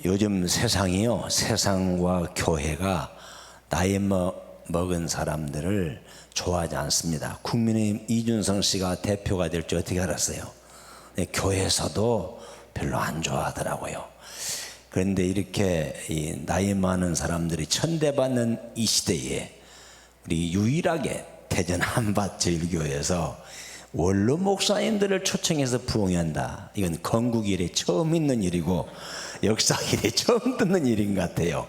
요즘 세상이요, 세상과 교회가 나이 먹은 사람들을 좋아하지 않습니다. 국민의힘 이준성 씨가 대표가 될 줄 어떻게 알았어요? 교회에서도 별로 안 좋아하더라고요. 그런데 이렇게 이 나이 많은 사람들이 천대받는 이 시대에 우리 유일하게 대전 한밭제일교회에서 원로 목사님들을 초청해서 부흥한다. 이건 건국 이래 처음 있는 일이고 역사 이래 처음 듣는 일인 것 같아요.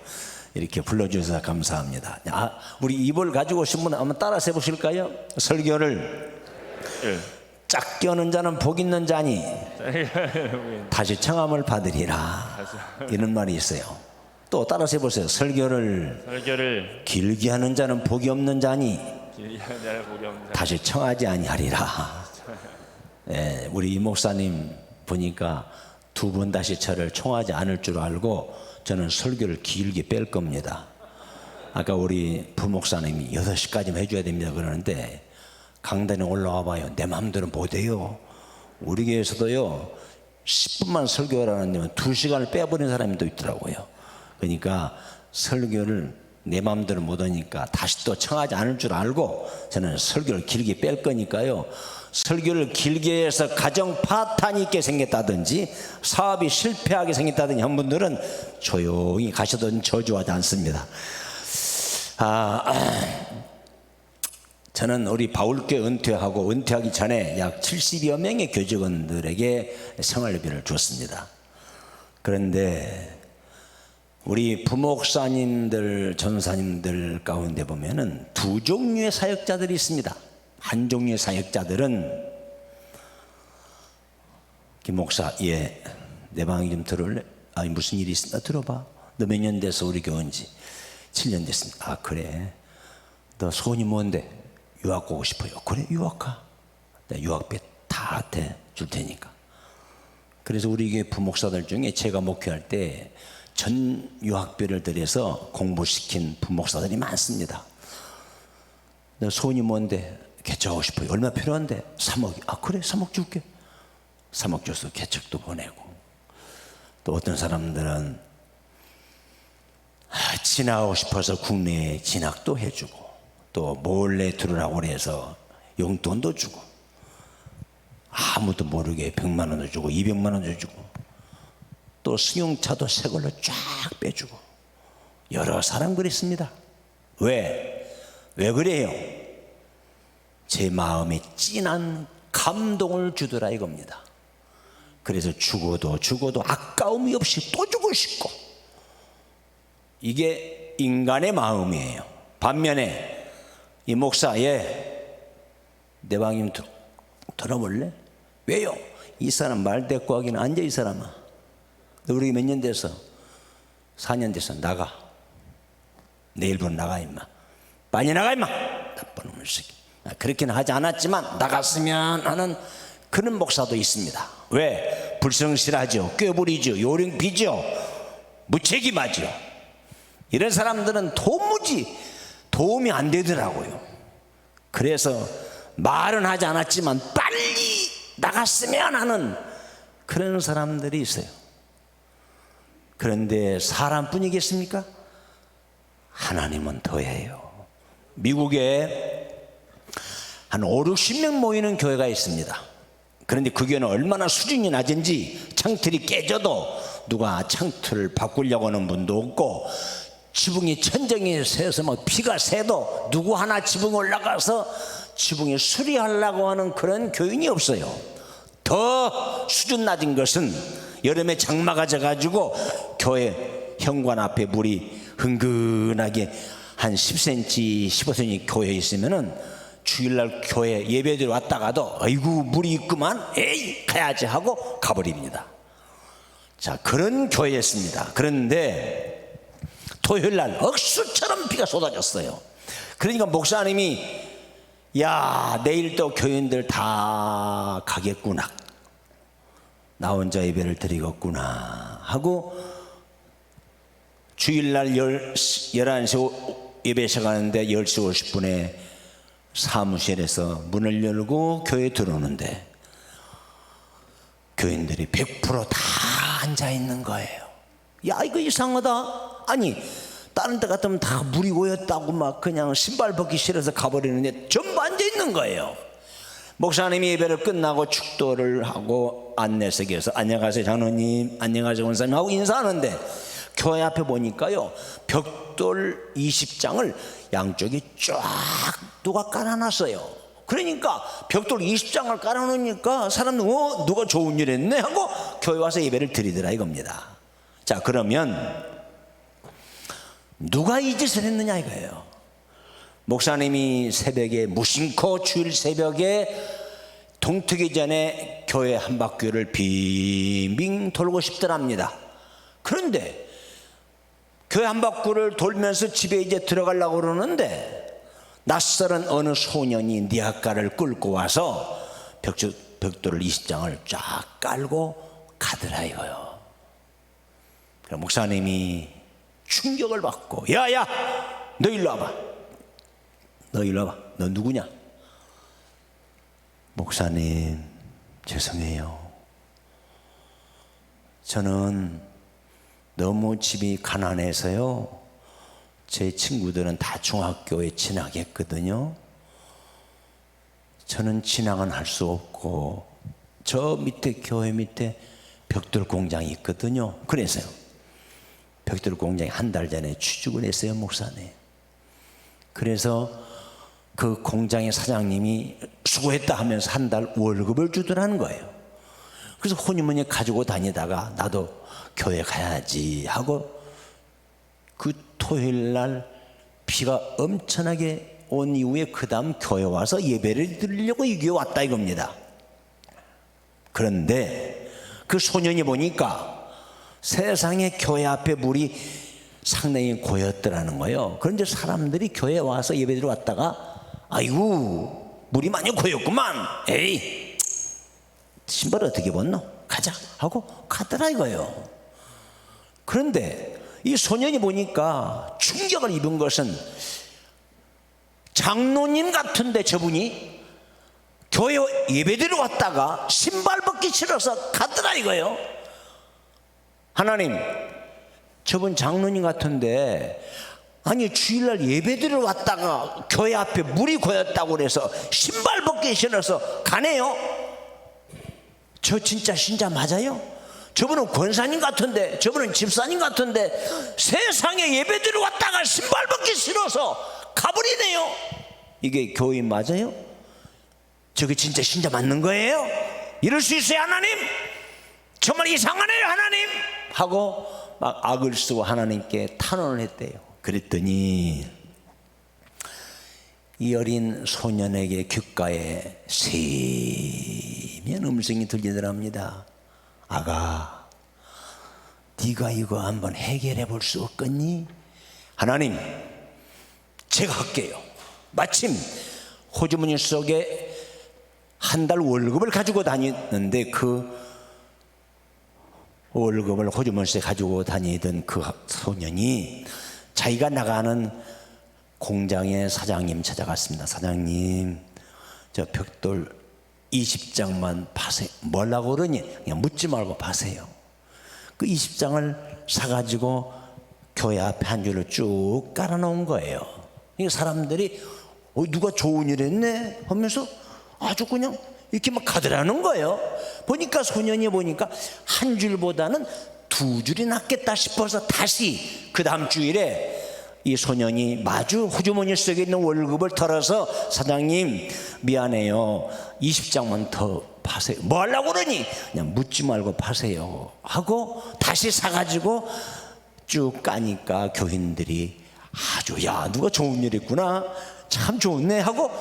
이렇게 불러주셔서 감사합니다. 우리 입을 가지고 오신 분 한번 따라서 해보실까요? 설교를 작게 하는 자는 복 있는 자니 다시 청함을 받으리라, 이런 말이 있어요. 또 따라서 해보세요. 설교를 길게 하는 자는 복이 없는 자니 다시 청하지 아니하리라. 우리 이 목사님 보니까 두 번 다시 저를 청하지 않을 줄 알고 저는 설교를 길게 뺄 겁니다. 아까 우리 부목사님이 6시까지만 해줘야 됩니다 그러는데 강단에 올라와 봐요. 내 마음대로 못해요. 우리 교회에서도요 10분만 설교하라는데 2시간을 빼버린 사람이 또 있더라고요. 그러니까 설교를 내 마음대로 못하니까 다시 또 청하지 않을 줄 알고 저는 설교를 길게 뺄 거니까요, 설교를 길게 해서 가정 파탄이 있게 생겼다든지 사업이 실패하게 생겼다든지 한 분들은 조용히 가셔도 저주하지 않습니다. 저는 우리 바울교회 은퇴하고 은퇴하기 전에 약 70여 명의 교직원들에게 생활비를 줬습니다. 그런데 우리 부목사님들, 전사님들 가운데 보면은 두 종류의 사역자들이 있습니다. 한 종류의 사역자들은 김 목사, 내 방에 좀 들어올래? 무슨 일이 있습니다. 들어봐. 너 몇 년 돼서 우리 교회 온지? 7년 됐습니다. 그래. 너 소원이 뭔데? 유학 가고 싶어요. 그래, 유학 가. 내가 유학비 다 줄 테니까. 그래서 우리 교회 부목사들 중에 제가 목회할 때 전 유학비를 들여서 공부시킨 부목사들이 많습니다. 너 소원이 뭔데? 개척하고 싶어요. 얼마 필요한데? 3억이. 그래, 3억 줄게. 3억 줘서 개척도 보내고. 또 어떤 사람들은 진학하고 싶어서 국내에 진학도 해주고, 또 몰래 들으라고 그래서 용돈도 주고, 아무도 모르게 100만 원도 주고 200만 원도 주고, 또 승용차도 새 걸로 쫙 빼주고, 여러 사람 그랬습니다. 왜 그래요? 제 마음에 진한 감동을 주더라 이겁니다. 그래서 죽어도 아까움이 없이 또 주고 싶고, 이게 인간의 마음이에요. 반면에 이 목사, 내 방에 들어볼래? 왜요? 이 사람 말 대꾸 하기는 앉아. 이 사람아, 너 우리 몇 년 돼서? 4년 돼서 나가. 내일부터 나가 임마. 빨리 나가 임마. 나쁜 놈의 새끼. 그렇게는 하지 않았지만 나갔으면 하는 그런 목사도 있습니다. 왜? 불성실하죠, 꾀부리죠, 요령비죠, 무책임하죠. 이런 사람들은 도무지 도움이 안 되더라고요. 그래서 말은 하지 않았지만 빨리 나갔으면 하는 그런 사람들이 있어요. 그런데 사람뿐이겠습니까? 하나님은 더해요. 미국에 한 5, 60명 모이는 교회가 있습니다. 그런데 그 교회는 얼마나 수준이 낮은지 창틀이 깨져도 누가 창틀을 바꾸려고 하는 분도 없고, 지붕이 천정에 새서 막 피가 새도 누구 하나 지붕에 올라가서 지붕에 수리하려고 하는 그런 교인이 없어요. 더 수준 낮은 것은 여름에 장마가 져가지고 교회 현관 앞에 물이 흥건하게 한 10cm, 15cm 교회에 있으면은 주일날 교회 예배드려 왔다가도 아이고 물이 있구만, 에이 가야지 하고 가버립니다. 자, 그런 교회였습니다. 그런데 토요일날 억수처럼 비가 쏟아졌어요. 그러니까 목사님이 내일 또 교인들 다 가겠구나, 나 혼자 예배를 드리겠구나 하고 주일날 11시 예배 시작하는데 10시 50분에 사무실에서 문을 열고 교회에 들어오는데 교인들이 100% 다 앉아 있는 거예요. 야, 이거 이상하다. 아니, 다른 데 같으면 다 물이 고였다고 막 그냥 신발 벗기 싫어서 가버리는데 전부 앉아 있는 거예요. 목사님이 예배를 끝나고 축도를 하고 안내석에서 안녕하세요 장로님, 안녕하세요 원사님 하고 인사하는데 교회 앞에 보니까요, 벽돌 20장을 양쪽에 쫙 누가 깔아놨어요. 그러니까 벽돌 20장을 깔아놓으니까 사람들 누가 좋은 일 했네 하고 교회 와서 예배를 드리더라 이겁니다. 자, 그러면 누가 이 짓을 했느냐 이거예요. 목사님이 새벽에 무심코 주일 새벽에 동트기 전에 교회 한 바퀴를 빙빙 돌고 싶더랍니다. 그런데 교회 한 바퀴를 돌면서 집에 이제 들어가려고 그러는데 낯설은 어느 소년이 니아가를 끌고 와서 벽돌을 20장을 쫙 깔고 가더라 이거요. 그럼 목사님이 충격을 받고 야야 너 일로 와봐. 너 일로 와봐. 너 누구냐? 목사님 죄송해요. 저는 너무 집이 가난해서요, 제 친구들은 다 중학교에 진학했거든요. 저는 진학은 할 수 없고 저 밑에 교회 밑에 벽돌 공장이 있거든요. 그래서요 벽돌 공장에 한 달 전에 취직을 했어요 목사님. 그래서 그 공장의 사장님이 수고했다 하면서 한 달 월급을 주더라는 거예요. 그래서 호니머니 가지고 다니다가 나도 교회 가야지 하고 그 토요일 날 비가 엄청나게 온 이후에 그 다음 교회 와서 예배를 드리려고 이 교회 왔다 이겁니다. 그런데 그 소년이 보니까 세상에 교회 앞에 물이 상당히 고였더라는 거예요. 그런데 사람들이 교회에 와서 예배드리러 왔다가 아이고 물이 많이 고였구만, 에이 신발 어떻게 벗노? 가자 하고 가더라 이거예요. 그런데 이 소년이 보니까 충격을 입은 것은 장로님 같은데 저분이 교회 예배드리러 왔다가 신발 벗기 싫어서 가더라 이거예요. 하나님, 저분 장로님 같은데 아니 주일날 예배드리러 왔다가 교회 앞에 물이 고였다고 그래서 신발 벗기 싫어서 가네요. 저 진짜 신자 맞아요? 저분은 권사님 같은데, 저분은 집사님 같은데 세상에 예배드리러 왔다가 신발 벗기 싫어서 가버리네요. 이게 교인 맞아요? 저게 진짜 신자 맞는 거예요? 이럴 수 있어요 하나님? 정말 이상하네요 하나님? 하고 막 악을 쓰고 하나님께 탄원을 했대요. 그랬더니 이 어린 소년에게 귓가에 세미한 음성이 들리더랍니다. 아가, 네가 이거 한번 해결해 볼 수 없겠니? 하나님, 제가 할게요. 마침 호주머니 속에 한 달 월급을 가지고 다니는데 그 월급을 호주머니 속에 가지고 다니던 그 소년이 자기가 나가는 공장의 사장님 찾아갔습니다. 사장님, 저 벽돌 20장만 파세요. 뭐라고 그러니? 그냥 묻지 말고 파세요. 그 20장을 사가지고 교회 앞에 한 줄로 쭉 깔아놓은 거예요. 이 사람들이 누가 좋은 일 했네 하면서 아주 그냥 이렇게 막 가더라는 거예요. 보니까 소년이 보니까 한 줄보다는 두 줄이 낫겠다 싶어서 다시 그 다음 주일에 이 소년이 마주 호주머니 속에 있는 월급을 털어서 사장님 미안해요 20장만 더 파세요. 뭐 하려고 그러니? 그냥 묻지 말고 파세요 하고 다시 사가지고 쭉 까니까 교인들이 아주 야 누가 좋은 일 했구나 참 좋네 하고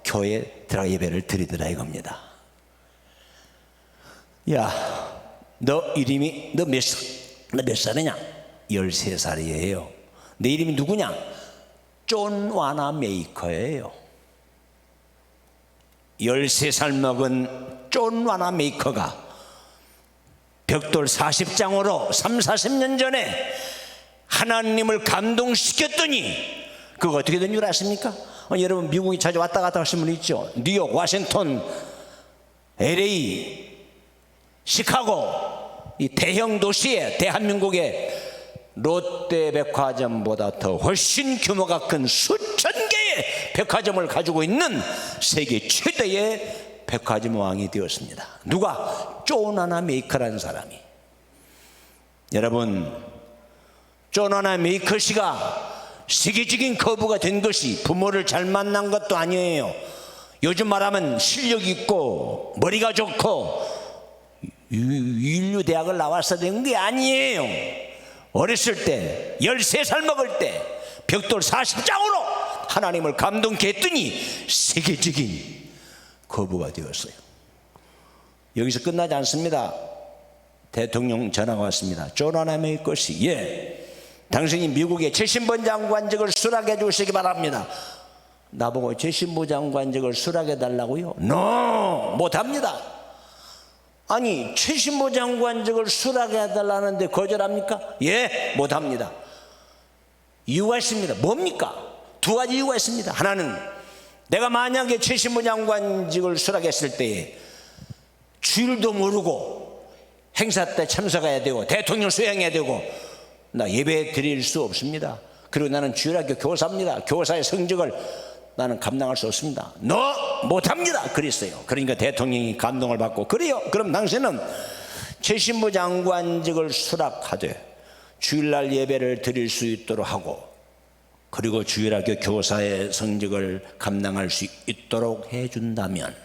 교회에 들어가 예배를 드리더라 이겁니다. 야 너 이름이 너 몇 살이냐? 13살이에요. 내 이름이 누구냐? 존 와나 메이커예요. 13살 먹은 존 와나 메이커가 벽돌 40장으로 30-40년 전에 하나님을 감동시켰더니 그거 어떻게 된 줄 아십니까? 여러분 미국에 자주 왔다 갔다 하신 분 있죠? 뉴욕, 워싱턴, LA, 시카고 이 대형 도시에 대한민국에 롯데백화점보다 더 훨씬 규모가 큰 수천 개의 백화점을 가지고 있는 세계 최대의 백화점 왕이 되었습니다. 누가? 존 하나 메이커라는 사람이. 여러분, 존 하나 메이커 씨가 세계적인 거부가 된 것이 부모를 잘 만난 것도 아니에요. 요즘 말하면 실력 있고 머리가 좋고 인류대학을 나와서 된 게 아니에요. 어렸을 때 13살 먹을 때 벽돌 40장으로 하나님을 감동케 했더니 세계적인 거부가 되었어요. 여기서 끝나지 않습니다. 대통령 전화가 왔습니다. 존 하나 메이커 씨, 당신이 미국의 최신부 장관직을 수락해 주시기 바랍니다. 나보고 최신부 장관직을 수락해 달라고요? No, 못합니다. 아니, 최신부 장관직을 수락해 달라는데 거절합니까? 예, 못합니다. 이유가 있습니다. 뭡니까? 두 가지 이유가 있습니다. 하나는 내가 만약에 최신부 장관직을 수락했을 때에 주일도 모르고 행사 때 참석해야 되고 대통령 수행해야 되고 나 예배 드릴 수 없습니다. 그리고 나는 주일학교 교사입니다. 교사의 성적을 나는 감당할 수 없습니다. 너 못합니다. 그랬어요. 그러니까 대통령이 감동을 받고, 그래요, 그럼 당신은 최신부 장관직을 수락하되 주일날 예배를 드릴 수 있도록 하고, 그리고 주일학교 교사의 성적을 감당할 수 있도록 해준다면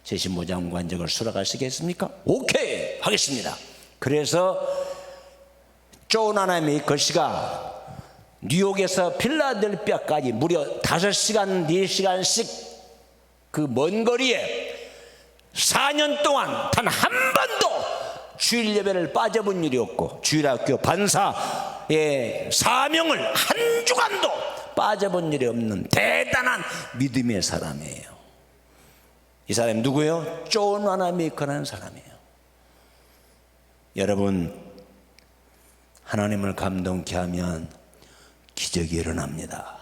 최신부 장관직을 수락하시겠습니까? 오케이 하겠습니다. 그래서 존 하나 메이커 씨가 뉴욕에서 필라델피아까지 무려 5시간 4시간씩 그 먼 거리에 4년 동안 단 한 번도 주일 예배를 빠져본 일이 없고 주일학교 반사의 사명을 한 주간도 빠져본 일이 없는 대단한 믿음의 사람이에요. 이 사람이 누구예요? 존 하나 메이커라는 사람이에요. 여러분, 하나님을 감동케 하면 기적이 일어납니다.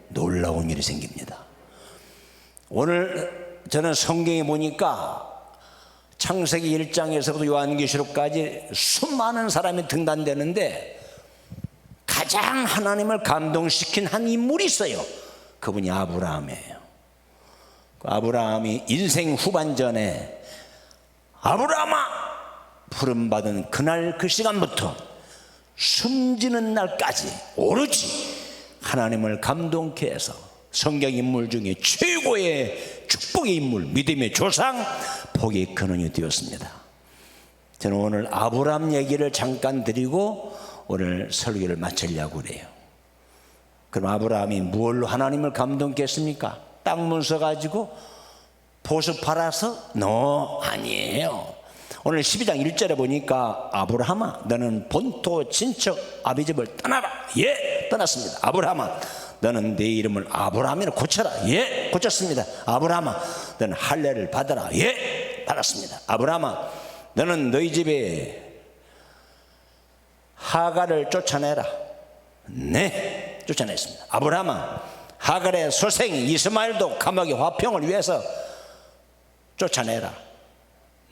놀라운 일이 생깁니다. 오늘 저는 성경에 보니까 창세기 1장에서부터 요한계시록까지 수많은 사람이 등단되는데 가장 하나님을 감동시킨 한 인물이 있어요. 그분이 아브라함이에요. 아브라함이 인생 후반전에 아브라함아 부름받은 그날 그 시간부터 숨지는 날까지 오로지 하나님을 감동케 해서 성경 인물 중에 최고의 축복의 인물, 믿음의 조상, 복의 근원이 되었습니다. 저는 오늘 아브라함 얘기를 잠깐 드리고 오늘 설교를 마치려고 그래요. 그럼 아브라함이 무엇로 하나님을 감동케 했습니까? 땅 문서 가지고 보수 팔아서? 아니에요. 오늘 12장 1절에 보니까 아브라함아 너는 본토 친척 아비집을 떠나라. 예, 떠났습니다. 아브라함아 너는 내 이름을 아브라함이라 고쳐라. 예, 고쳤습니다. 아브라함아 너는 할례를 받아라. 예, 받았습니다. 아브라함아 너는 너희 집에 하갈을 쫓아내라. 네, 쫓아냈습니다. 아브라함아 하갈의 소생 이스마엘도 감옥의 화평을 위해서 쫓아내라.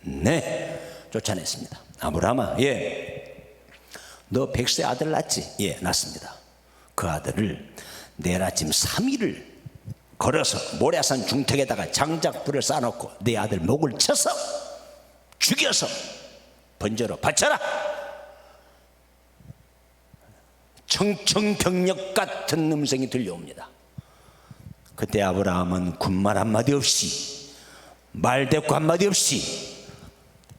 네, 쫓아냈습니다. 아브라함아, 너 100세 아들 낳지? 예, 낳습니다. 그 아들을 내일 아침 3일을 걸어서 모래산 중턱에다가 장작불을 쌓아놓고 네 아들 목을 쳐서 죽여서 번제로 바쳐라. 청청병력 같은 음성이 들려옵니다. 그때 아브라함은 군말 한마디 없이 말대꾸 한마디 없이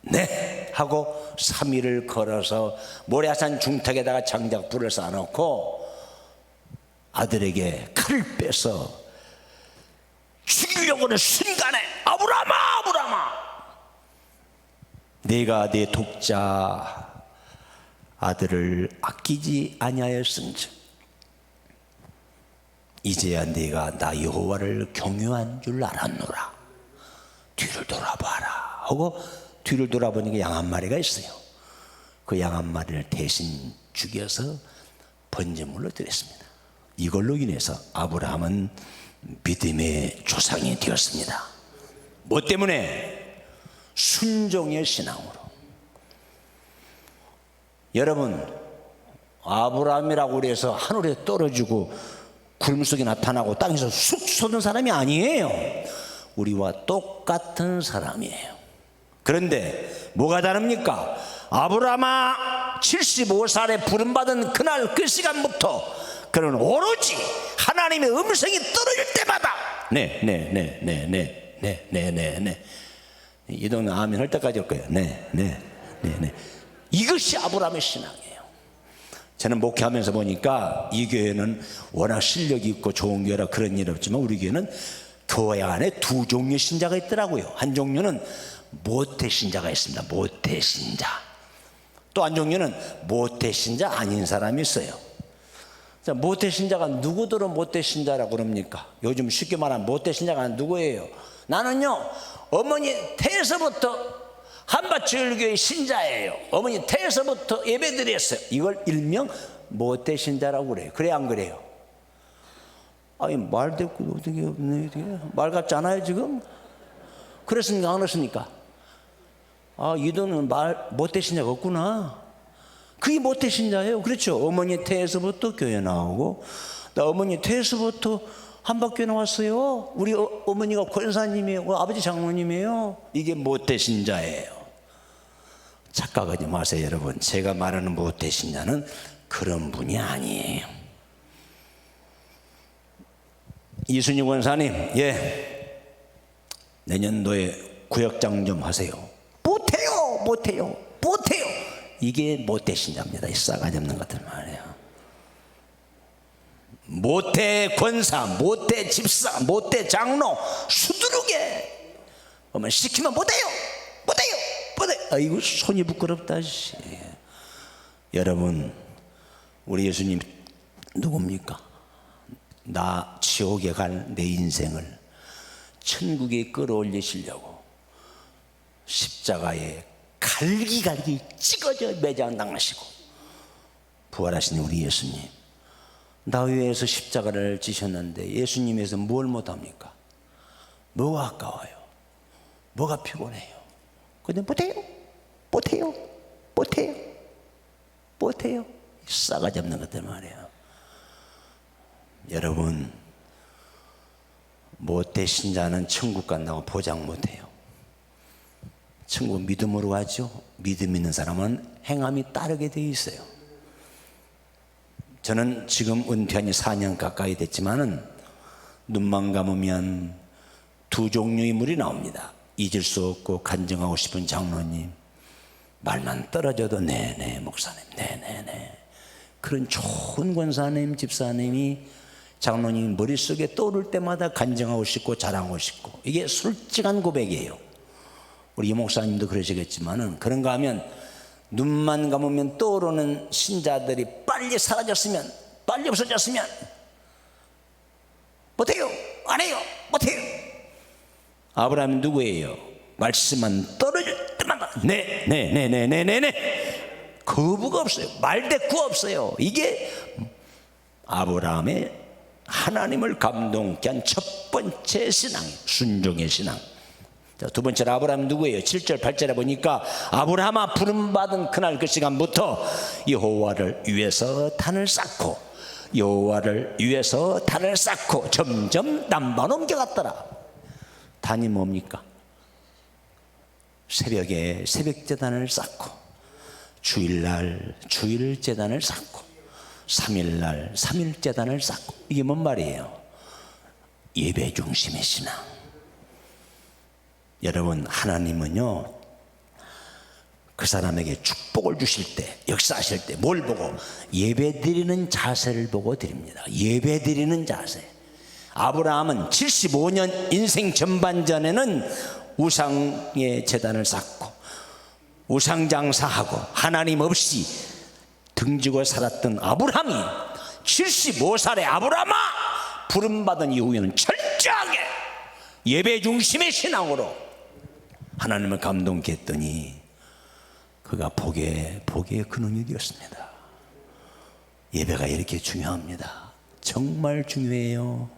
네 하고 3일을 걸어서 모래산 중턱에다가 장작불을 쌓아놓고 아들에게 칼을 빼서 죽이려고 하는 순간에 아브라함아 아브라함아 내가 내 독자 아들을 아끼지 아니하였은즉 이제야 네가 나 여호와를 경유한 줄 알았노라. 뒤를 돌아봐라 하고 뒤를 돌아보니까 양 한 마리가 있어요. 그 양 한 마리를 대신 죽여서 번제물로 드렸습니다. 이걸로 인해서 아브라함은 믿음의 조상이 되었습니다. 뭐 때문에? 순종의 신앙으로. 여러분, 아브라함이라고 그래서 하늘에 떨어지고 구름 속에 나타나고 땅에서 쑥 솟는 사람이 아니에요. 우리와 똑같은 사람이에요. 그런데 뭐가 다릅니까? 아브라함아 75살에 부름받은 그날 그 시간부터 그는 오로지 하나님의 음성이 떨어질 때마다 네. 이 동네 아멘 할 때까지 올 거예요. 네. 이것이 아브라함의 신앙이에요. 저는 목회하면서 보니까 이 교회는 워낙 실력이 있고 좋은 교회라 그런 일 없지만 우리 교회는 교회 안에 두 종류의 신자가 있더라고요. 한 종류는 모태신자가 있습니다. 모태신자. 또 한 종류는 모태신자 아닌 사람이 있어요. 자, 모태신자가 누구들은 모태신자라고 그럽니까? 요즘 쉽게 말하면 모태신자가 누구예요? 나는요 어머니 태에서부터 한밭주일교회 신자예요. 어머니 태에서부터 예배드렸어요. 이걸 일명 모태신자라고 그래요. 그래 안 그래요? 아니 말 대꾸 어떻게 없네. 말 같지 않아요 지금? 그랬습니까 안 그랬습니까? 아 이들은 말 모태신자가 없구나. 그게 모태신자예요. 그렇죠. 어머니 태에서부터 교회 나오고 나 어머니 태에서부터 한박교회 나왔어요. 우리 어머니가 권사님이에요. 아버지 장로님이에요. 이게 모태신자예요. 착각하지 마세요 여러분. 제가 말하는 모태신자는 그런 분이 아니에요. 이순희 권사님, 내년도에 구역장 좀 하세요. 못해요. 이게 모태신자입니다. 이 싸가지 없는 것들 말이에요. 모태 권사, 모태 집사, 모태 장로 수두룩에 보면 시키면 못해요. 아이고 손이 부끄럽다. 여러분 우리 예수님 누굽니까? 나 지옥에 갈 내 인생을 천국에 끌어올리시려고 십자가에 갈기갈기 찍어져 매장당하시고 부활하신 우리 예수님, 나 위해서 십자가를 지셨는데 예수님에서 뭘 못합니까? 뭐가 아까워요? 뭐가 피곤해요? 근데 못해요. 싸가지 없는 것들 말이에요. 여러분 모태신자는 천국 간다고 보장 못해요. 천국 믿음으로 가죠. 믿음 있는 사람은 행함이 따르게 되어 있어요. 저는 지금 은퇴한 지 4년 가까이 됐지만은 눈만 감으면 두 종류의 물이 나옵니다. 잊을 수 없고 간증하고 싶은 장로님, 말만 떨어져도 네네 목사님, 네네네. 그런 좋은 권사님, 집사님이 장로님 머릿속에 떠오를 때마다 간증하고 싶고 자랑하고 싶고, 이게 솔직한 고백이에요. 우리 이 목사님도 그러시겠지만은 그런가 하면 눈만 감으면 떠오르는 신자들이 빨리 사라졌으면, 빨리 없어졌으면 못해요, 안 해요, 못해요. 아브라함은 누구예요? 말씀만 떨어질 때마다 네. 거부가 없어요. 말대꾸 없어요. 이게 아브라함의 하나님을 감동케 한 첫 번째 신앙이에요. 순종의 신앙. 자, 두 번째로 아브라함은 누구예요? 7절 8절에 보니까 아브라함아 부름받은 그날 그 시간부터 여호와를 위해서 단을 쌓고 점점 남반 옮겨갔더라. 단이 뭡니까? 새벽에 새벽제단을 쌓고, 주일날 주일제단을 쌓고, 3일날 3일제단을 쌓고. 이게 뭔 말이에요? 예배 중심의 신앙. 여러분 하나님은요 그 사람에게 축복을 주실 때, 역사하실 때 뭘 보고? 예배 드리는 자세를 보고 드립니다. 예배 드리는 자세. 아브라함은 75년 인생 전반전에는 우상의 제단을 쌓고 우상장사하고 하나님 없이 등지고 살았던 아브라함이 75살의 아브라함아 부름받은 이후에는 철저하게 예배 중심의 신앙으로 하나님을 감동케 했더니 그가 복의 근원이 되었습니다. 예배가 이렇게 중요합니다. 정말 중요해요.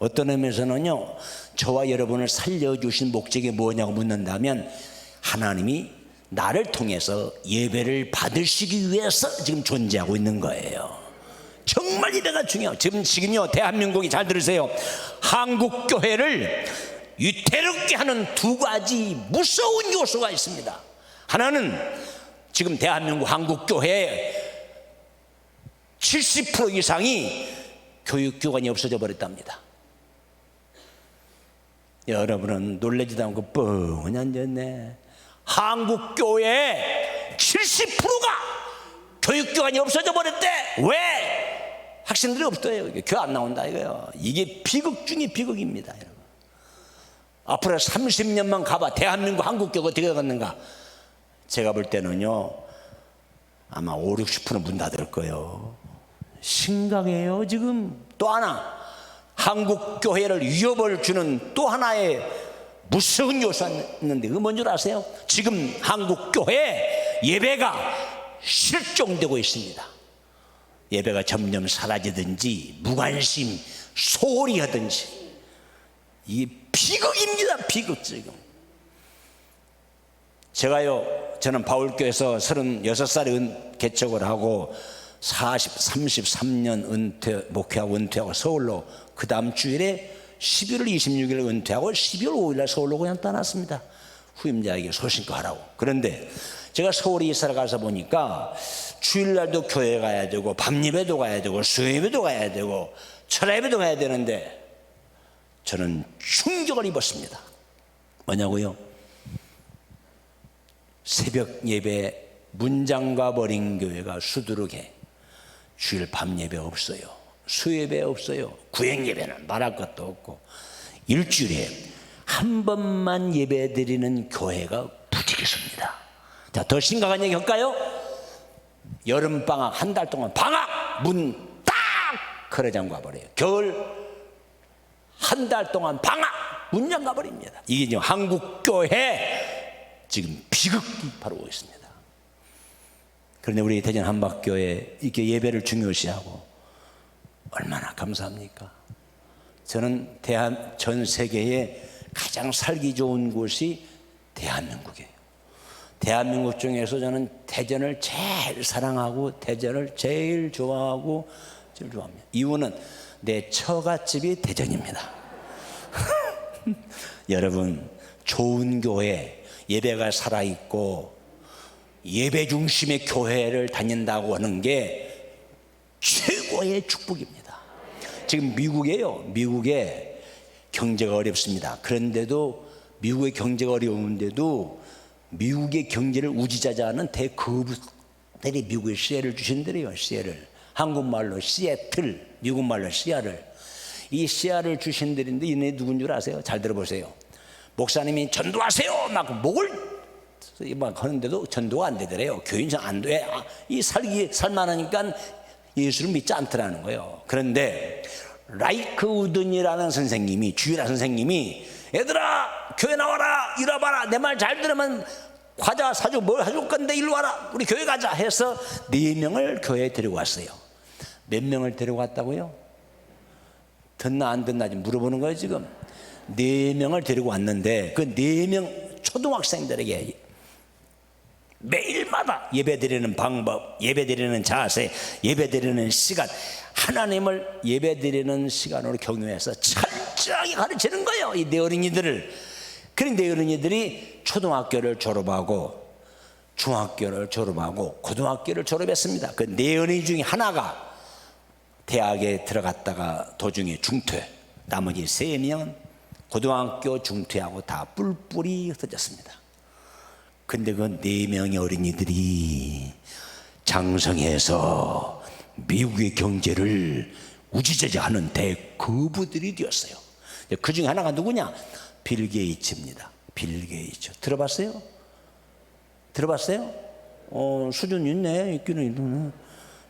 어떤 의미에서는요, 저와 여러분을 살려주신 목적이 뭐냐고 묻는다면 하나님이 나를 통해서 예배를 받으시기 위해서 지금 존재하고 있는 거예요. 정말 예배가 중요해요. 지금요 대한민국이, 잘 들으세요, 한국 교회를 위태롭게 하는 두 가지 무서운 요소가 있습니다. 하나는 지금 대한민국 한국 교회의 70% 이상이 교육기관이 없어져 버렸답니다. 여러분은 놀라지도 않고 뻥 앉았네. 한국 교회의 70%가 교육기관이 없어져 버렸대. 왜? 학생들이 없어요. 교회 안 나온다 이거요. 이게 비극 중에 비극입니다. 여러분. 앞으로 30년만 가봐 대한민국 한국교회가 어떻게 되겠는가. 제가 볼 때는요 아마 50~60% 문 닫을 거예요. 심각해요. 지금 또 하나 한국교회를 위협을 주는 또 하나의 무서운 요소가 있는데 그건 뭔 줄 아세요? 지금 한국교회 예배가 실종되고 있습니다. 예배가 점점 사라지든지 무관심, 소홀히 하든지, 이게 비극입니다. 비극. 지금 저는 바울교에서 36살에 개척을 하고 33년 목회하고 은퇴하고 서울로, 그 다음 주일에 11월 26일 은퇴하고 12월 5일날 서울로 그냥 떠났습니다. 후임자에게 소신껏 하라고. 그런데 제가 서울에 이사를 가서 보니까 주일날도 교회 가야 되고 밤예배도 가야 되고 수요예배도 가야 되고 철야예배도 가야 되는데 저는 충격을 입었습니다. 뭐냐고요? 새벽 예배 문 잠가 버린 교회가 수두룩해. 주일 밤 예배 없어요. 수예배 없어요. 구행 예배는 말할 것도 없고, 일주일에 한 번만 예배 드리는 교회가 부지기수입니다. 자, 더 심각한 얘기 할까요? 여름방학 한 달 동안 방학 문 딱 걸어 잠가 버려요. 겨울 한 달 동안 방학 문 잠가 버립니다. 이게 지금 한국교회 지금 비극이 바로 오고 있습니다. 그런데 우리 대전 한박교회 이렇게 예배를 중요시하고 얼마나 감사합니까? 저는 전 세계에 가장 살기 좋은 곳이 대한민국이에요. 대한민국 중에서 저는 대전을 제일 사랑하고 대전을 제일 좋아하고 제일 좋아합니다. 이유는 내 처갓집이 대전입니다. 여러분, 좋은 교회, 예배가 살아있고 예배 중심의 교회를 다닌다고 하는 게 최고의 축복입니다. 지금 미국에 경제가 어렵습니다. 그런데도 미국의 경제가 어려운데도 미국의 경제를 우지자자하는 대거부들이 미국에 시애를 주신대요. 시애를, 한국말로 시애틀, 미국말로 시아를. 이 시아를 주신들인데 이네 누군 줄 아세요? 잘 들어보세요. 목사님이 전도하세요 막 목을 막 하는데도 전도가 안 되더래요. 교인상 안 돼. 이 살만하니까 예수를 믿지 않더라는 거예요. 그런데 라이크 우든이라는 선생님이, 주일아 선생님이, 얘들아 교회 나와라, 이리 와봐라, 내 말 잘 들으면 과자 사주고 뭘 해줄 건데 일로 와라, 우리 교회 가자 해서 4명을 교회에 데리고 왔어요. 몇 명을 데리고 왔다고요? 듣나 안 듣나 좀 물어보는 거예요. 지금 4명을 데리고 왔는데 그 4명 초등학생들에게 매일마다 예배드리는 방법, 예배드리는 자세, 예배드리는 시간, 하나님을 예배드리는 시간으로 경유해서 철저하게 가르치는 거예요. 이 내 어린이들을. 그런데 내 어린이들이 초등학교를 졸업하고 중학교를 졸업하고 고등학교를 졸업했습니다. 그 내 어린이 중에 하나가 대학에 들어갔다가 도중에 중퇴, 나머지 3명은 고등학교 중퇴하고 다 뿔뿔이 흩어졌습니다. 근데 그 4명의 어린이들이 장성해서 미국의 경제를 우지저지하는 대거부들이 되었어요. 그 중에 하나가 누구냐? 빌 게이츠입니다. 빌 게이츠. 들어봤어요? 수준 있네. 있기는.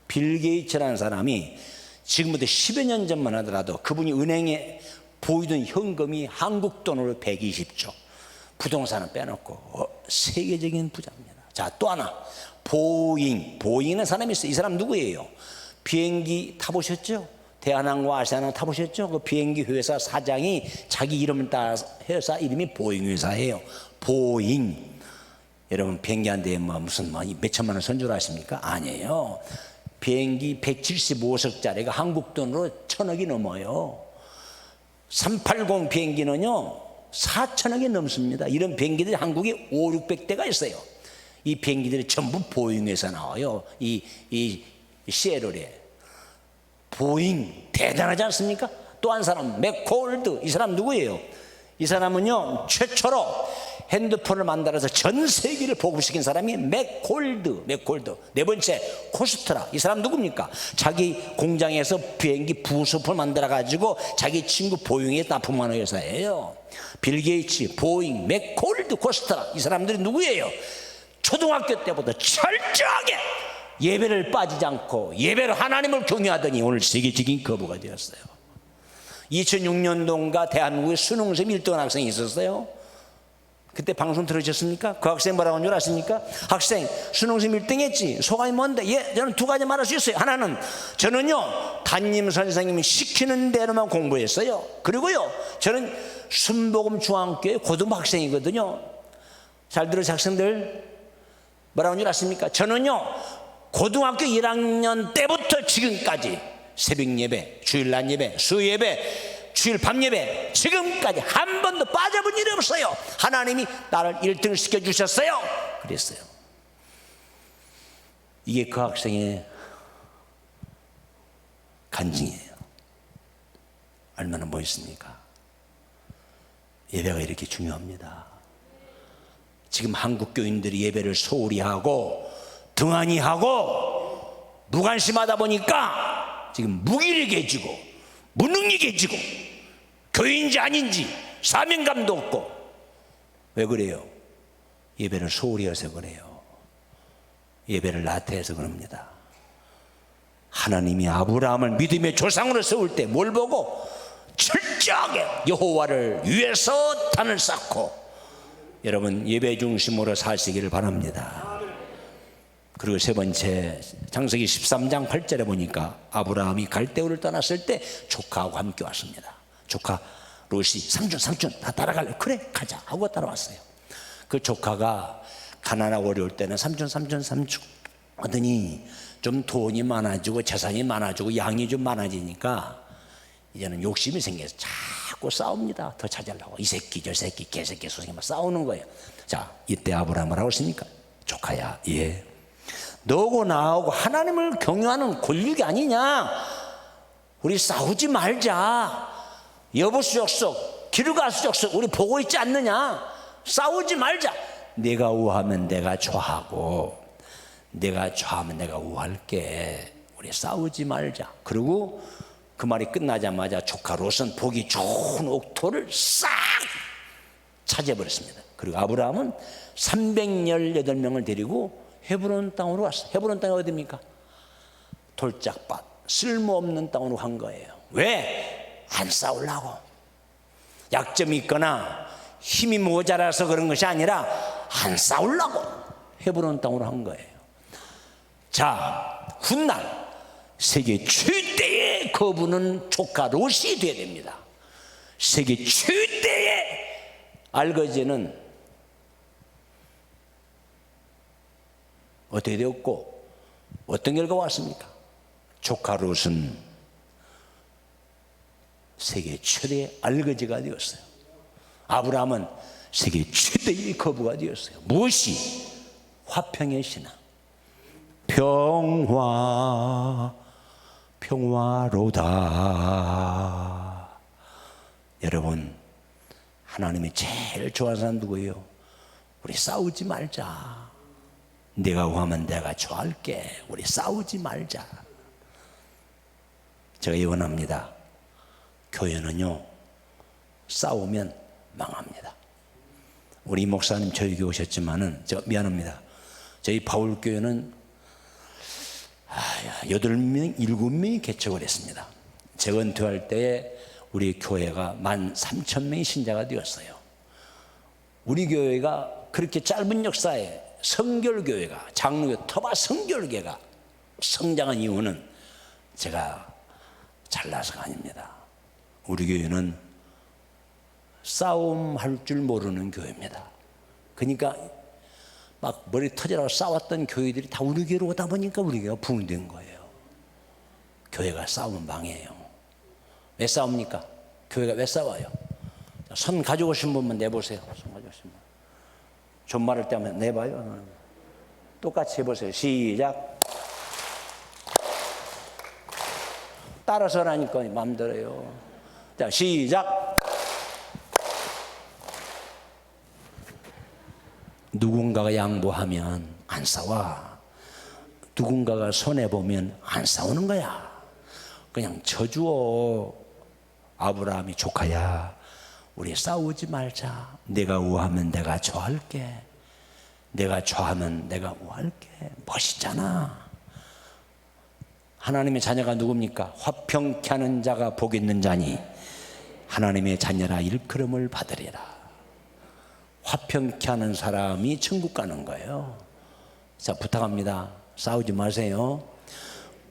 빌 게이츠라는 사람이 지금부터 10여 년 전만 하더라도 그분이 은행에 보이던 현금이 한국 돈으로 120조. 부동산은 빼놓고 세계적인 부자입니다. 자, 또 하나, 보잉이라는 사람이 있어요. 이 사람 누구예요? 비행기 타보셨죠? 대한항공, 아시아나 타보셨죠? 그 비행기 회사 사장이 자기 이름을 따서 회사 이름이 보잉 회사예요. 보잉. 여러분 비행기 한 대에 무슨 몇천만 원 선줄 아십니까? 아니에요. 비행기 175석짜리가 한국 돈으로 1,000억이 넘어요. 380 비행기는요 4,000억이 넘습니다. 이런 비행기들이 한국에 500~600대가 있어요. 이 비행기들이 전부 보잉에서 나와요. 이 시에럴에. 보잉 대단하지 않습니까? 또 한 사람 맥콜드, 이 사람 누구예요? 이 사람은요 최초로 핸드폰을 만들어서 전 세계를 보급시킨 사람이 맥콜드. 네 번째 코스트라, 이 사람 누굽니까? 자기 공장에서 비행기 부속품을 만들어 가지고 자기 친구 보잉에 납품하는 회사예요. 빌 게이츠, 보잉, 맥콜드, 코스트라, 이 사람들이 누구예요? 초등학교 때부터 철저하게 예배를 빠지지 않고 예배로 하나님을 경외하더니 오늘 세계적인 거부가 되었어요. 2006년도인가 대한민국에 수능시험 1등 학생이 있었어요. 그때 방송 들으셨습니까? 그 학생 뭐라고 한 줄 아십니까? 학생 수능시험 1등 했지. 소감이 뭔데? 예, 저는 두 가지 말할 수 있어요. 하나는 저는요 담임 선생님이 시키는 대로만 공부했어요. 그리고요 저는 순복음 중앙교회 고등학생이거든요. 잘 들으세요 학생들. 뭐라고 한 줄 아십니까? 저는요 고등학교 1학년 때부터 지금까지 새벽 예배, 주일날 예배, 수예배, 주일 밤 예배, 지금까지 한 번도 빠져본 일이 없어요. 하나님이 나를 1등 시켜주셨어요. 그랬어요. 이게 그 학생의 간증이에요. 얼마나 멋있습니까? 예배가 이렇게 중요합니다. 지금 한국 교인들이 예배를 소홀히 하고 등한히 하고 무관심하다 보니까 지금 무기력해지고 무능력해지고 교인인지 아닌지 사명감도 없고. 왜 그래요? 예배를 소홀히 해서 그래요. 예배를 나태해서 그럽니다. 하나님이 아브라함을 믿음의 조상으로 세울 때 뭘 보고? 철저하게 여호와를 위해서 단을 쌓고. 여러분 예배 중심으로 사시기를 바랍니다. 그리고 세 번째 창세기 13장 8절에 보니까 아브라함이 갈대우를 떠났을 때 조카하고 함께 왔습니다. 조카 롯이 삼촌 다 따라갈래? 그래 가자 하고 따라왔어요. 그 조카가 가난하고 어려울 때는 삼촌 하더니 좀 돈이 많아지고 재산이 많아지고 양이 좀 많아지니까 이제는 욕심이 생겨서 자꾸 싸웁니다. 더 찾으려고 이 새끼 저 새끼 개새끼 소새끼 막 싸우는 거예요. 자 이때 아브라함을 하고 있으니까 조카야, 예, 너하고 나하고 하나님을 경외하는 권력이 아니냐? 우리 싸우지 말자. 여보수족속 기르가수족속 우리 보고 있지 않느냐? 싸우지 말자. 내가 우하면 내가 좋아하고 내가 좋아하면 내가 우할게. 우리 싸우지 말자. 그리고 그 말이 끝나자마자 조카 롯은 보기 좋은 옥토를 싹 차지해버렸습니다. 그리고 아브라함은 318명을 데리고 헤브론 땅으로 왔어요. 헤브론 땅이 어디입니까? 돌짝밭, 쓸모없는 땅으로 간 거예요. 왜? 안 싸우려고. 약점이 있거나 힘이 모자라서 그런 것이 아니라 안 싸우려고 헤브론 땅으로 한 거예요. 자, 훗날 세계 최대의 거부는 조카 롯이 되어야 됩니다. 세계 최대의 알거지는 어떻게 되었고 어떤 결과가 왔습니까? 조카 롯은 세계 최대의 알거지가 되었어요. 아브라함은 세계 최대의 거부가 되었어요. 무엇이? 화평의 신앙. 평화로다. 여러분, 하나님이 제일 좋아하는 사람 누구예요? 우리 싸우지 말자. 내가 구하면 내가 좋아할게. 우리 싸우지 말자. 제가 예언합니다. 교회는요 싸우면 망합니다. 우리 목사님 저희 교회 오셨지만은 제가 미안합니다. 저희 바울교회는 8명, 7명이 개척을 했습니다. 제가 은퇴할 때에 우리 교회가 13,000명의 신자가 되었어요. 우리 교회가 그렇게 짧은 역사에 성결교회가 장로교 터바 성결교회가 성장한 이유는 제가 잘나서가 아닙니다. 우리 교회는 싸움할 줄 모르는 교회입니다. 그러니까 막 머리 터지라고 싸웠던 교회들이 다 우리 교회로 오다 보니까 우리 교회가 부흥된 거예요. 교회가 싸우면 망해요. 왜 싸웁니까? 교회가 왜 싸워요? 손 가지고 오신 분만 내보세요. 손 가지고 오신 분. 존말할 때 한번 내봐요. 똑같이 해보세요. 시작. 따라서 하니까 마음대로요. 자, 시작. 누군가가 양보하면 안 싸워. 누군가가 손해보면 안 싸우는 거야. 그냥 져주어. 아브라함이 조카야, 우리 싸우지 말자. 내가 우하면 내가 좋아할게. 내가 좋아하면 내가 우할게. 멋있잖아. 하나님의 자녀가 누굽니까? 화평케 하는 자가 복 있는 자니 하나님의 자녀라 일컬음을 받으리라. 화평케 하는 사람이 천국 가는 거예요. 자, 부탁합니다. 싸우지 마세요.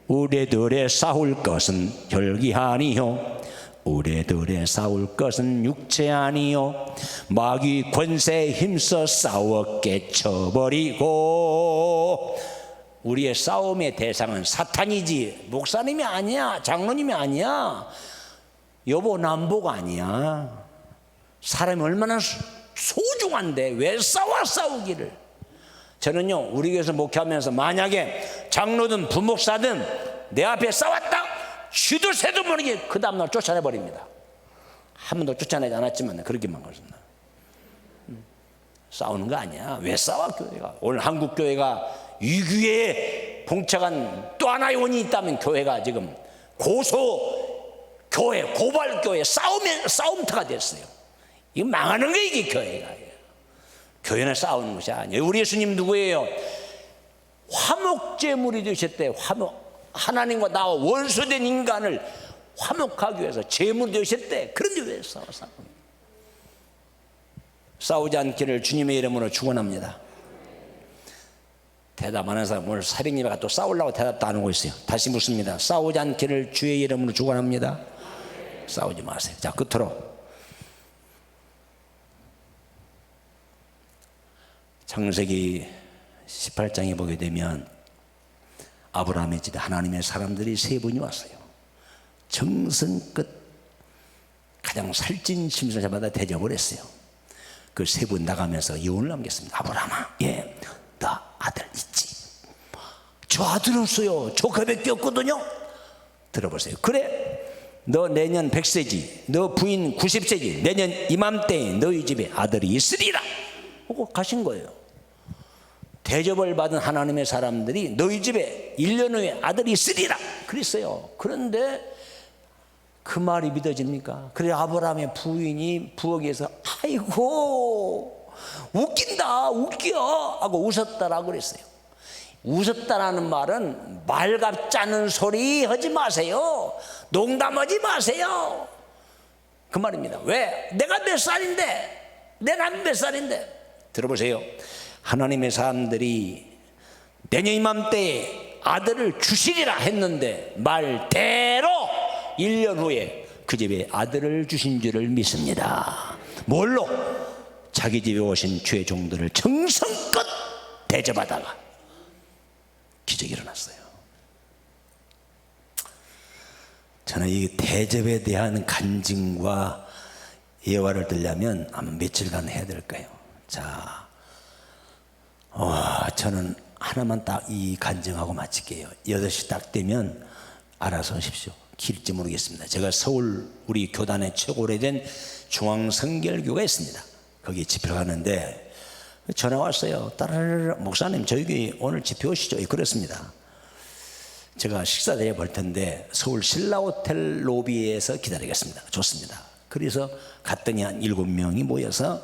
우리들의 싸울 것은 혈기 아니요, 우리들의 싸울 것은 육체 아니요, 마귀 권세에 힘써 싸워 깨쳐버리고. 우리의 싸움의 대상은 사탄이지 목사님이 아니야, 장로님이 아니야, 여보 남보가 아니야. 사람이 얼마나 소중한데 왜 싸우기를. 저는요, 우리 교회에서 목회하면서 만약에 장로든 부목사든 내 앞에 싸웠다, 쥐도 새도 모르게 그 다음날 쫓아내버립니다. 한 번도 쫓아내지 않았지만 그렇게만 그렇습니다. 싸우는 거 아니야. 왜 싸워 교회가. 오늘 한국 교회가 위기에 봉착한 또 하나의 원인이 있다면 교회가 지금 고소 교회, 고발 교회, 싸움터가 됐어요. 이거 망하는 거예요, 이게 교회가. 교회는 싸우는 것이 아니에요. 우리 예수님 누구예요? 화목제물이 되셨대. 하나님과 나와 원수된 인간을 화목하기 위해서 제물이 되셨대. 그런데 왜 싸우지 않기를 주님의 이름으로 축원합니다. 대답하는 사람 오늘 사령님과 또 싸우려고 대답도 안 하고 있어요. 다시 묻습니다. 싸우지 않기를 주의 이름으로 축원합니다. 싸우지 마세요. 자, 끝으로 창세기 18장에 보게 되면 아브라함의 집에 하나님의 사람들이 세 분이 왔어요. 정성껏 가장 살찐 심사자마다 대접을 했어요. 그 세 분 나가면서 여운을 남겼습니다. 아브라함아, 예, 나 아들 있지? 저 아들 없어요. 조카밖에 없거든요. 들어보세요. 그래, 너 내년 100세지, 너 부인 90세지, 내년 이맘때에 너희 집에 아들이 있으리라 하고 가신 거예요. 대접을 받은 하나님의 사람들이 너희 집에 1년 후에 아들이 있으리라 그랬어요. 그런데 그 말이 믿어집니까? 그래 아브라함의 부인이 부엌에서 아이고 웃긴다, 웃겨 하고 웃었다라고 그랬어요. 웃었다라는 말은 말 같지 않은 소리 하지 마세요. 농담하지 마세요. 그 말입니다. 왜? 내가 몇 살인데, 내가 몇 살인데. 들어보세요. 하나님의 사람들이 내년 이맘때에 아들을 주시리라 했는데 말대로 1년 후에 그 집에 아들을 주신 줄을 믿습니다. 뭘로? 자기 집에 오신 주의 종들을 정성껏 대접하다가 기적이 일어났어요. 저는 이 대접에 대한 간증과 예화를 들려면 아마 며칠간 해야 될까요? 자, 저는 하나만 딱 이 간증하고 마칠게요. 8시 딱 되면 알아서 하십시오. 길지 모르겠습니다. 제가 서울 우리 교단의 최고 오래된 중앙성결교가 있습니다. 거기 집회를 가는데 전화 왔어요. 따라라라, 목사님 저희 오늘 집회 오시죠? 그렇습니다. 제가 식사 대회 볼 텐데 서울 신라호텔 로비에서 기다리겠습니다. 좋습니다. 그래서 갔더니 한 7명이 모여서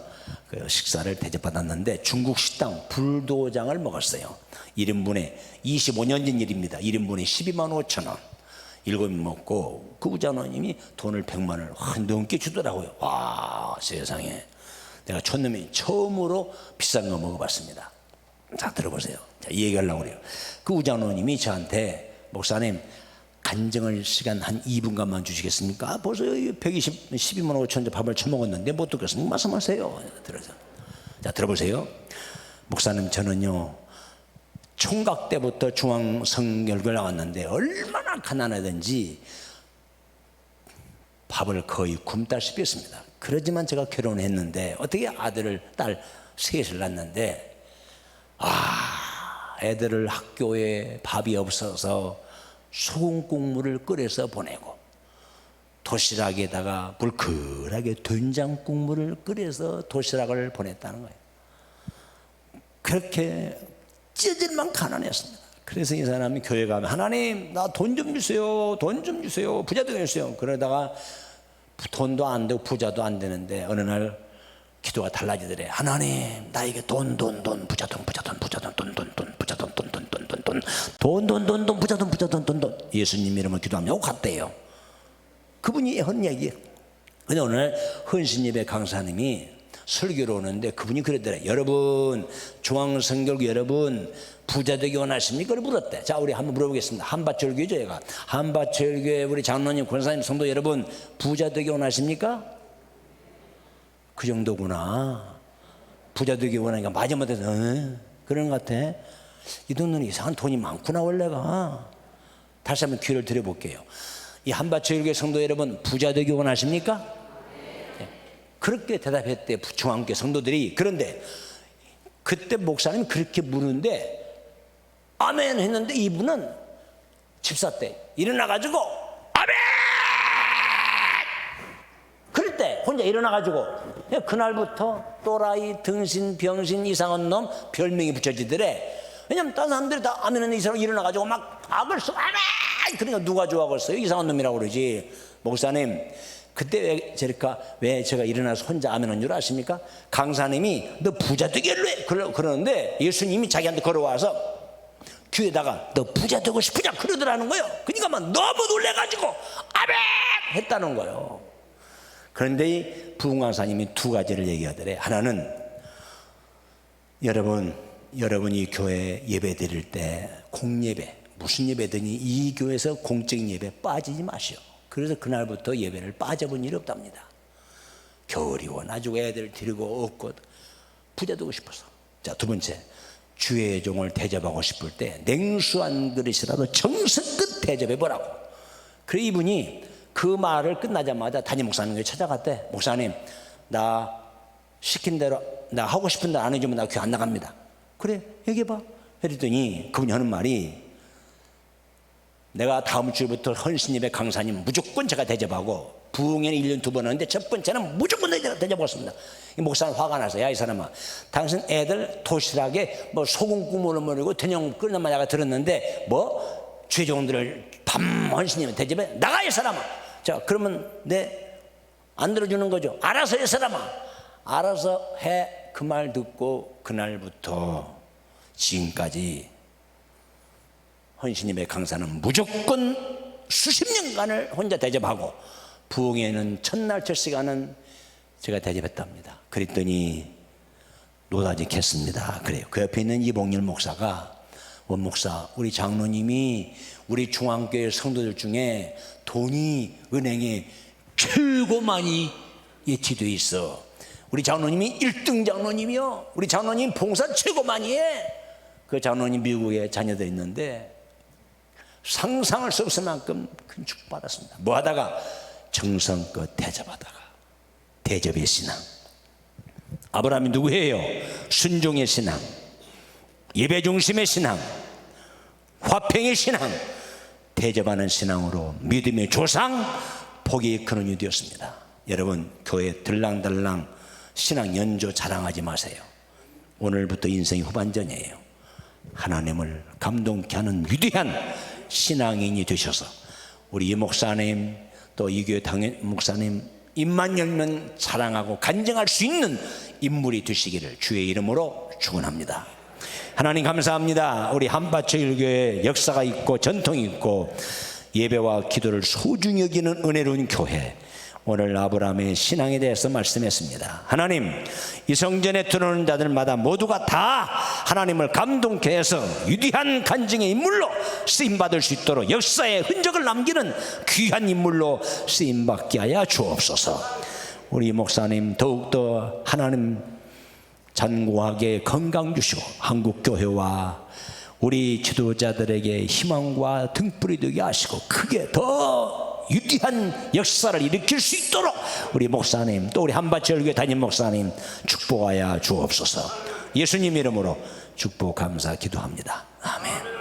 그 식사를 대접받았는데 중국 식당 불도장을 먹었어요. 1인분에 25년 전 일입니다. 1인분에 12만 5천 원. 7명 먹고 그 우자노님이 돈을 100만 원을 확 넘게 주더라고요. 와, 세상에. 내가 촌놈이 처음으로 비싼 거 먹어봤습니다. 자, 들어보세요. 자, 이 얘기하려고 그래요. 그 우자노님이 저한테 목사님 간증할 시간 한 2분간만 주시겠습니까? 벌써 12만 5천 원 밥을 처먹었는데 못 듣겠습니까? 말씀하세요. 자, 들어보세요. 목사님, 저는요 총각 때부터 중앙성결교를 나왔는데 얼마나 가난하든지 밥을 거의 굶다시피 했습니다. 그러지만 제가 결혼했는데 어떻게 아들을 딸 셋을 낳았는데 애들을 학교에 밥이 없어서 소금 국물을 끓여서 보내고 도시락에다가 불끈하게 된장 국물을 끓여서 도시락을 보냈다는 거예요. 그렇게 찢어질만 가난했습니다. 그래서 이 사람이 교회 가면 하나님 나 돈 좀 주세요, 돈 좀 주세요, 부자 되게 해주세요. 그러다가 돈도 안 되고 부자도 안 되는데 어느 날 기도가 달라지더래. 하나님 나에게 돈 부자 돈 부자 돈 부자 돈 부자 돈 예수님 이름으로 기도하면 갔대요. 그분이 한 얘기. 근데 오늘 헌신예배 강사님이 설교를 오는데 그분이 그러더래. 여러분 중앙성결교 여러분 부자 되기 원하십니까? 물었대. 자, 우리 한번 물어보겠습니다. 한밭절교죠, 얘가. 한밭절교에 우리 장로님, 권사님, 성도 여러분 부자 되기 원하십니까? 그 정도구나. 부자 되기 원하니까 마지못해서 그런 것 같아. 이 돈은 이상한 돈이 많구나 원래가. 다시 한번 기회를 드려볼게요. 이 한밭절교의 성도 여러분 부자 되기 원하십니까? 네. 그렇게 대답했대 중앙교회 성도들이. 그런데 그때 목사님이 그렇게 물는데 아멘 했는데 이분은 집사 때 일어나가지고 아멘! 그럴 때 혼자 일어나가지고 그날부터 또라이, 등신, 병신, 이상한 놈 별명이 붙여지더래. 왜냐면 다른 사람들이 다 아멘 했는데 이 사람 일어나가지고 막 악을 써 아멘! 그러니까 누가 좋아하겠어요? 이상한 놈이라고 그러지. 목사님 그때 왜 제가 일어나서 혼자 아멘한 줄 아십니까? 강사님이 너 부자 되게 할래? 그러는데 예수님이 자기한테 걸어와서 귀에다가 너 부자 되고 싶으냐 그러더라는 거예요. 그러니까 막 너무 놀래가지고 아멘 했다는 거예요. 그런데 이 부흥강사님이 두 가지를 얘기하더래. 하나는 여러분이 교회 예배 드릴 때 공예배 무슨 예배든지 이 교회에서 공적인 예배 빠지지 마시오. 그래서 그날부터 예배를 빠져본 일이 없답니다. 겨울이 와가지고 애들 데리고 없고 부자 되고 싶어서. 자, 두 번째, 주의 종을 대접하고 싶을 때 냉수 한 그릇이라도 정성껏 대접해보라고. 그래 이분이 그 말을 끝나자마자 담임 목사님에게 찾아갔대. 목사님 나 시킨 대로 나 하고 싶은 대로 안 해주면 나 교회 안 나갑니다. 그래 얘기해봐. 그랬더니 그분이 하는 말이 내가 다음 주부터 헌신예배 강사님 무조건 제가 대접하고 부흥회는 1년 2번 하는데 첫 번째는 무조건 대접하겠습니다. 이 목사는 화가 나서 야 이 사람아 당신 애들 도시락에 뭐 소금 국물을 먹이고 된장 끓는 말 내가 들었는데 뭐 죄종들을 밤 헌신예배 대접해 나가 이 사람아. 자 그러면 안 들어주는 거죠. 알아서 이 사람아 알아서 해. 그 말 듣고 그날부터 지금까지 헌신예배 강사는 무조건 수십 년간을 혼자 대접하고 부흥회는 첫날 첫 시간은 제가 대접했답니다. 그랬더니 노다지겠습니다. 그래요. 그 옆에 있는 이봉일 목사가 원목사 우리 장로님이 우리 중앙교회 성도들 중에 돈이 은행에 최고 많이 예치되어 있어. 우리 장로님이 1등 장로님이요. 우리 장로님 봉사 최고 많이 해. 그 장로님 미국에 자녀들 있는데 상상할 수 없을 만큼 큰 축복받았습니다. 뭐 하다가 정성껏 대접하다가 대접의 신앙. 아브라함이 누구예요? 순종의 신앙, 예배 중심의 신앙, 화평의 신앙, 대접하는 신앙으로 믿음의 조상, 복의 근원이 되었습니다. 여러분 교회 들랑달랑 신앙 연조 자랑하지 마세요. 오늘부터 인생이 후반전이에요. 하나님을 감동케 하는 위대한 신앙인이 되셔서 우리 이 목사님 또 이 교회 당연 목사님 입만 열면 자랑하고 간증할 수 있는 인물이 되시기를 주의 이름으로 축원합니다. 하나님 감사합니다. 우리 한밭절교회 역사가 있고 전통이 있고 예배와 기도를 소중히 여기는 은혜로운 교회, 오늘 아브라함의 신앙에 대해서 말씀했습니다. 하나님 이 성전에 들어오는 자들마다 모두가 다 하나님을 감동케 해서 위대한 간증의 인물로 쓰임받을 수 있도록 역사의 흔적을 남기는 귀한 인물로 쓰임받게 하여 주옵소서. 우리 목사님 더욱더 하나님 견고하게 건강 주시고 한국 교회와 우리 지도자들에게 희망과 등불이 되게 하시고 크게 더 위대한 역사를 일으킬 수 있도록 우리 목사님 또 우리 한밭절교회 담임 목사님 축복하여 주옵소서. 예수님 이름으로 축복 감사 기도합니다. 아멘.